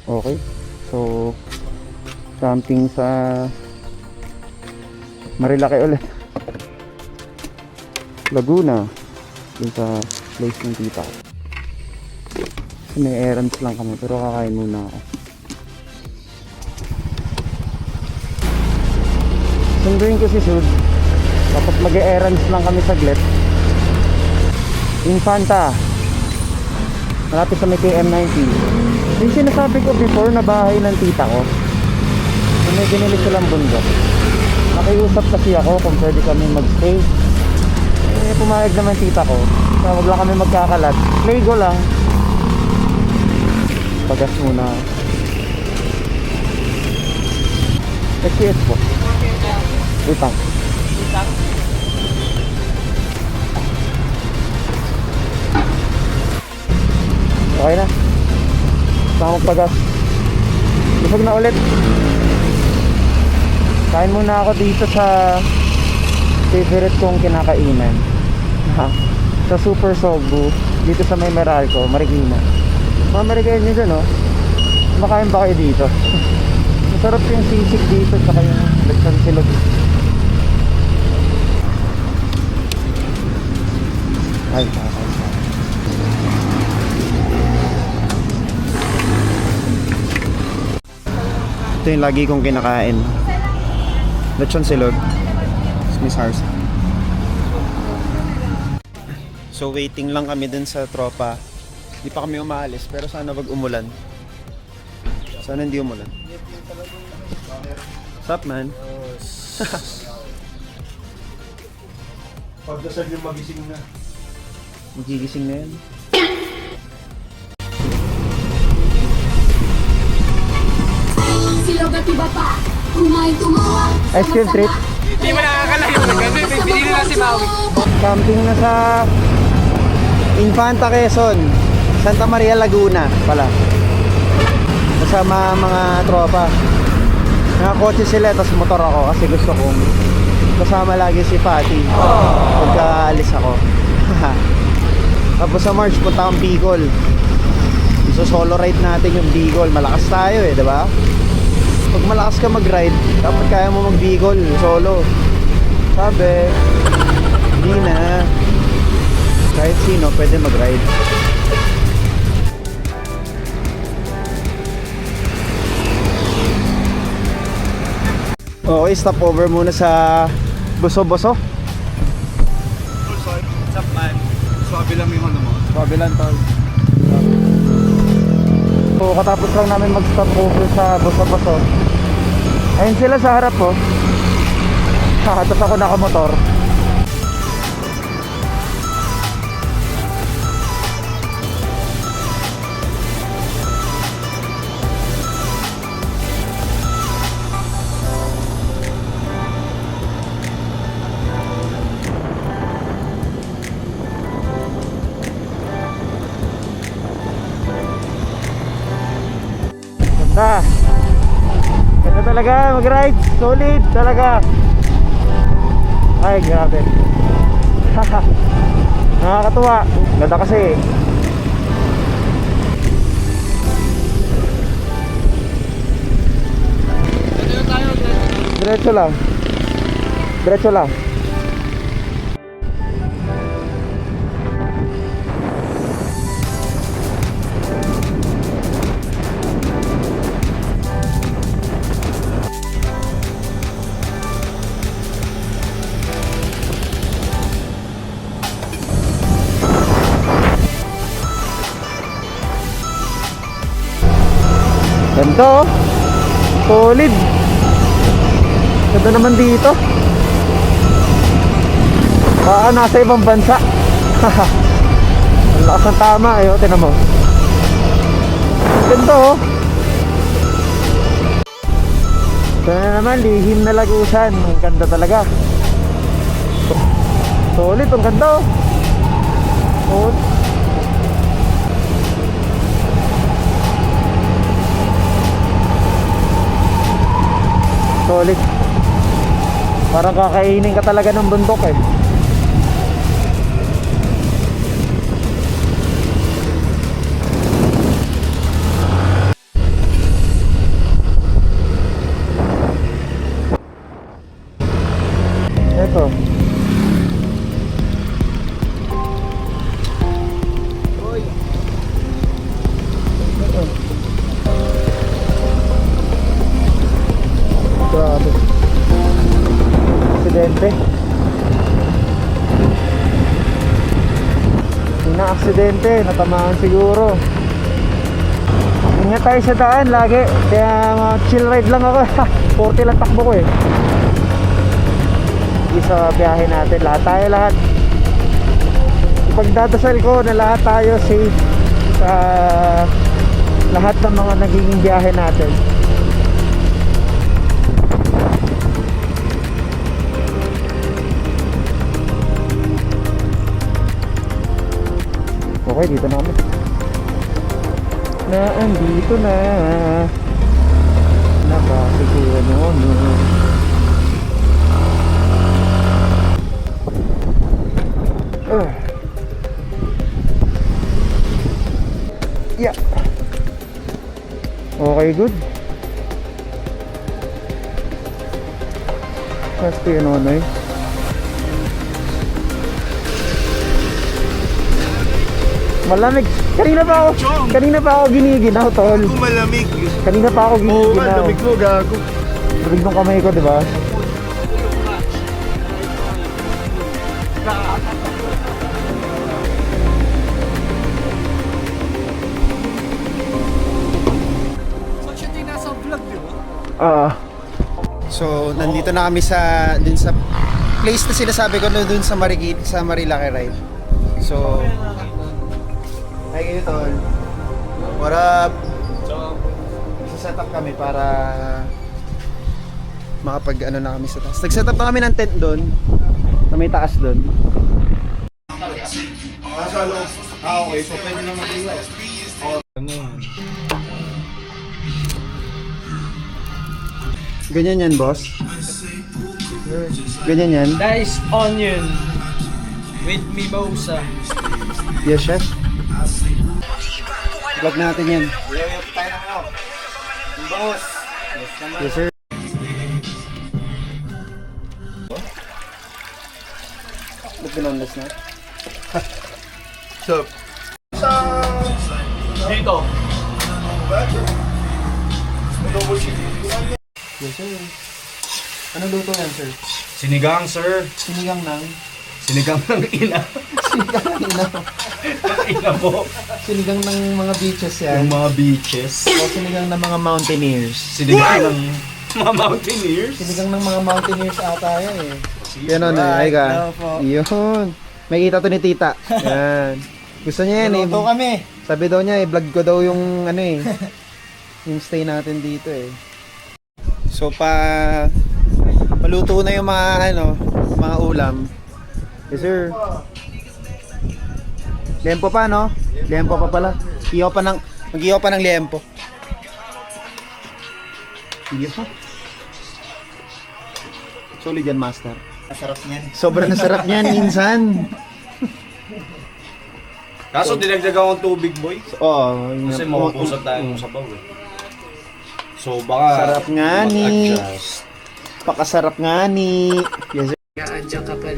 Okay. So, camping sa Marilaki ulit. Laguna. Dun sa place ng tita ko. So, may errands lang kami pero kakain muna ako. Sunduin ko si Sud. Tapos mag-errands lang kami saglit. Infanta. Malapit sa may KM90. Yung sinasabi ko before na bahay ng tita ko. So, may binili silang bundok. Nakiusap kasi ako kung pwede kami magstay. Eh, pumayag naman tita ko. So, wag lang kami magkakalat. Lego lang. Pagas muna. SPS po. Utang. Okay na. Saka magpagas. Busog na ulit. Kain muna ako dito sa favorite kong kinakainan. Sa Super Sobu. Dito sa may Meralco, Marikina. Mga Marikina nyo dyan, no? Makain ba kayo dito? Masarap yung sisig dito. Saka yung lechon silog. Ay, kakain. Ito yung lagi kong kinakain. Lechon silog. Miss Harsa. So waiting lang kami dun sa tropa. Hindi pa kami umaalis pero sana wag umulan. Sana hindi umulan. What's up, man? Pagdasal yung magising na. Magigising na yan. Silog at iba pa, kumain tumawa. Ice cream treat. Hindi mo nakakalayo na gano'n. Pinili na si Maui. Camping na sa Infanta, Quezon. Santa Maria, Laguna pala. Kasama mga tropa. Nakakotse sila, tapos motor ako kasi gusto kong kasama lagi si Patty pagka alis ako. Tapos sa March, punta akong Bicol. So solo ride natin yung Bicol. Malakas tayo eh, diba? Pag malakas ka mag-ride, dapat kaya mo mag-Bicol solo. Sabi, hindi na. Kahit sino pwede mag-ride. Okay, stop over muna sa Boso-Boso. What's up, man? Swabe lang yung ano mo. Swabe lang, tol. So, katapos lang namin mag-stop over sa Boso-Boso. Ayun sila sa harap po. Tapos ako nakamotor. Ganda. Ganda talaga mag-ride. Solid talaga. Ay, grabe. Nakakatuwa. Ganda kasi. Diretso lang. Diretso lang. Ganda, oh. Solid. Ganda naman dito. Baka nasa ibang bansa. Ang lakas ng tama, eh. Tingnan mo. Ganda, oh. Ito na naman, lihim na Lagusan. Ang ganda talaga. Solid, ang ganda, oh. Oh. Solid. Parang kakainin ka talaga ng bundok eh. aksidente, natamaan siguro. Ingat tayo sa daan lagi. Kaya chill ride lang ako. 40 lang takbo ko eh. Sa biyahe natin, lahat. Ipagdadasal ko na lahat tayo safe sa lahat ng mga nagiging biyahe natin. Okay, dito na kami. Andito na. Nakasiguran mo. Yeah. Okay, good. Mas ko yun, Nonoy. Malamig. Kanina pa ako giniginaw, tol. Kung malamig. Kanina pa ako Oo nga, giniginaw. lamig mo, gago. Lamig ng kamay ko, di ba? So, nandito na kami sa dun sa place na sinasabi ko dun sa sa Marilaki Ride. So, ay kayo tol. What up? Set up kami para makapag ano na kami sa taas. Nag-set up na kami ng tent doon. Na may taas doon. Okay, so pwede na mag-iwas. Ganyan yan, boss. Ganyan yan. Diced onion with mimosa. Yes, chef. Vlog natin yan. Yes, sir. Ba't binoneless na? So, Dito. Yes, sir. Anong luto yan, sir? Sinigang, sir. Sinigang ng... Sinigang ng ina. Sinigang ng ina. Ina po. Sinigang ng mga beaches yan. Yung mga beaches. O sinigang ng mga mountaineers. Sinigang ng mga mountaineers. Sinigang ng mga mountaineers ata yan eh. Yan o, ay ka. Hello po. Yun. May kita to ni tita. Yan. Gusto niya yan eh. Luto kami. Sabi daw niya eh, vlog ko daw yung ano eh. Yung stay natin dito eh. So paluto na yung mga ano, mga ulam. Yes sir. Lempo pa no? Lempo pa pala. Mag-ihaw pa ng lempo. Yes po. Solid yan, master. Masarap niyan. Sobrang sarap niyan minsan. Kaso dinagdag akong tubig, boy. Oo. Kasi mauusap tayo ng sabaw eh. So baka Sarap nga ni. mag-adjust. Pakasarap nga ni. Yes sir.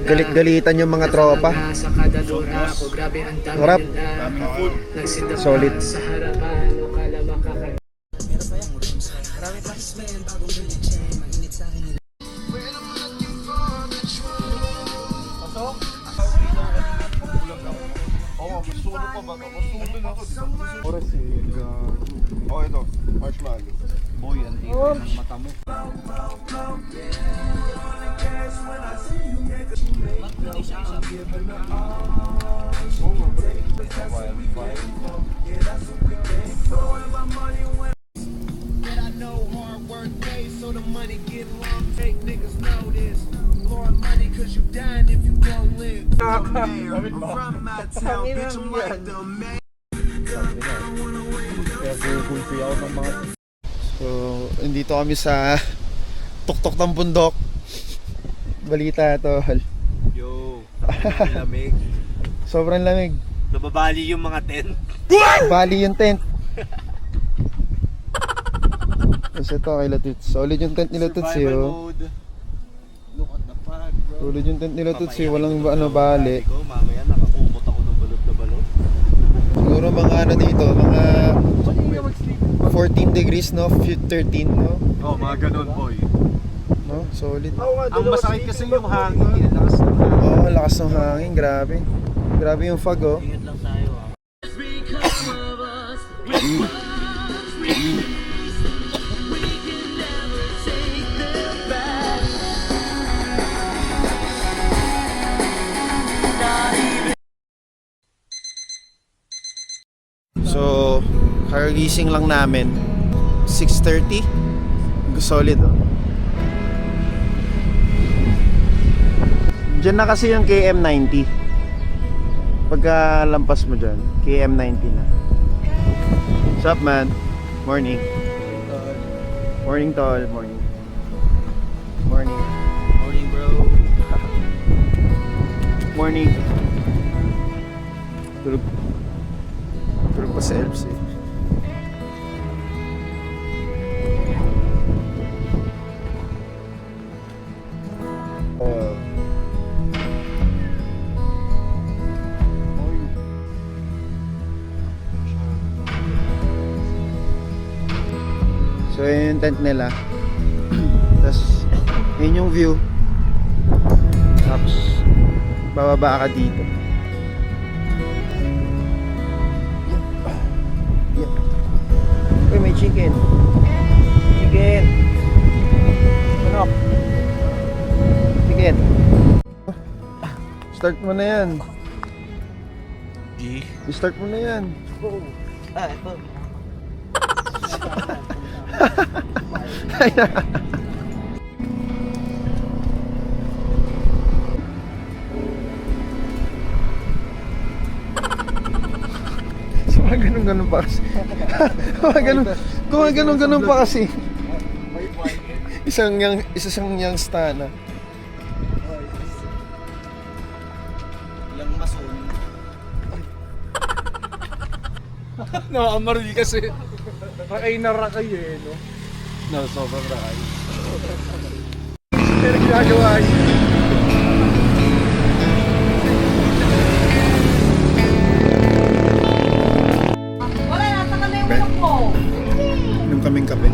Galit-galitan yung mga tropa. Sa kada lura ko, grabe ang dami Sarap. nila. Nagsinda pa Solid. sa harapan, o kala makaka... oh, ito, marshmallow. Boy, ang tibay ng mata mo. So, nandito kami sa tuktok ng bundok. Balita to. Yo, lamig. Sobrang lamig. Nababali yung mga tent. Bali yung tent. Kasi ito kay Latuts. Solid yung tent ni Latuts eh. Oh. mode. Look at the fog, bro. Solid yung tent ni Latuts eh. Walang bali. Ko, mamaya nakakumot ako ng balot na balot. Siguro mga ano dito, mga 14 degrees no, 13 no. Oh, mga ganun, boy. No, solid. Ang masakit kasi yung hangin. Ang lakas ng hangin. Oh, lakas ng hangin, grabe. Grabe yung fog oh. Ingat lang tayo. So, karagising lang namin. 6:30. Solid, oh. Diyan na kasi yung KM90. Pagka lampas mo dyan, KM90 na. What's up, man? Morning. Morning, tol. Morning. Morning. Morning, bro. Morning. Tulog. Tulog pa sa Elps eh. So yun yung tent nila. Tapos yun yung view. Tapos bababa ka dito. Uy, may chicken. Chicken. Manok. Chicken. Start mo na yan. I-start mo na yan. Ito. Ganun pa kasi. Ganun pa kasi. Isang yang stana. Yung mason. Nakamaril kasi. Rakay na rakay eh, no? No, sobrang rakay. Pero ginagawa niya. Inom kaming kape.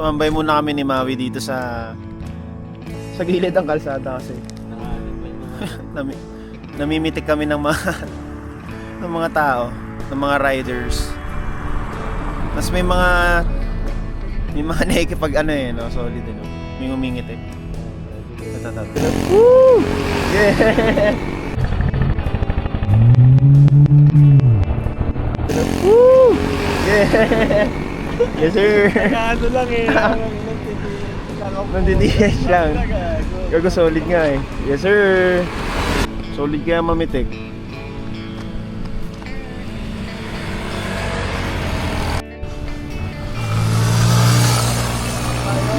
Tumambay muna kami ni Maui dito sa gilid ng kalsada kasi namimitik kami ng mga ng mga tao, ng mga riders. Mas may mga nakikipag ano eh, no? Solid eh, no? May umingit eh. Woo! Yeah! Woo! Yeah! Yes sir! Ano lang eh. Nandidiyes lang. Gago solid nga eh. Yes sir! Solid kaya mamitik.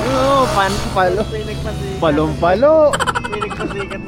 No, palo. Palong-palo. May nagpasikat